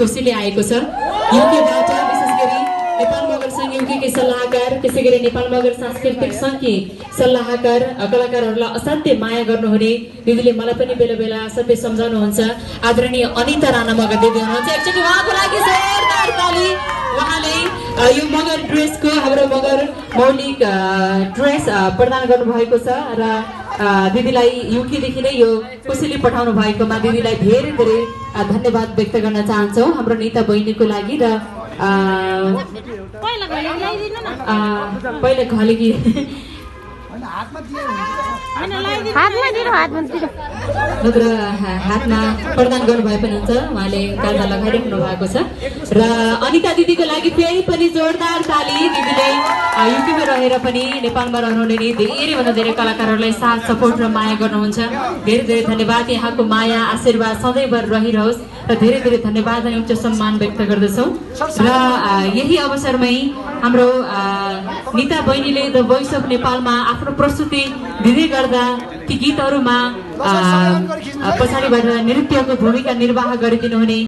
कोसीले आएको छ। युकेबाट विशेष गरी नेपाल मगर संघ युकेकै सल्लाहकार, त्यसैगरी नेपाल मगर सांस्कृतिक संघकी सल्लाहकार कलाकारहरूलाई असाध्यै माया गर्नुहुने दिदीले मलाई पनि बेला बेला असाध्यै सम्झाउनुहुन्छ। आदरणीय अनिता राणा मगर दिदी हुनुहुन्छ। एकचोटि उहाँको लागि जोरदार ताली। उहाँले यो मगर ड्रेसको हाम्रो मगर मौलिक ड्रेस प्रदान गर्नुभएको छ र दिदीलाई युकेदेखि नै यो कोसेली पठाउनु भएकोमा दिदीलाई धेरै धेरै धन्यवाद व्यक्त गर्न चाहन्छौँ हाम्रो नेता बहिनीको लागि। र पहिला घलेकी नत्र हातमा प्रदान गर्नुभए पनि हुन्छ। उहाँले गाजा लगाइराख्नु भएको छ। र अनिता दिदीको लागि फेरि पनि जोरदार ताली। दिदीले युकेमा रहेर पनि नेपालमा रहनुहुने धेरैभन्दा धेरै कलाकारहरूलाई साथ सपोर्ट र माया गर्नुहुन्छ। धेरै धेरै धन्यवाद। यहाँको माया आशीर्वाद सधैँभर रहिरहोस् र धेरै धेरै धन्यवाद अनि उच्च सम्मान व्यक्त गर्दछौँ। र यही अवसरमै हाम्रो निता बहिनीले द भोइस अफ नेपालमा आफ्नो प्रस्तुति दिँदै गर्दा ती गीतहरूमा पछाडिबाट नृत्यको भूमिका निर्वाह गरिदिनुहुने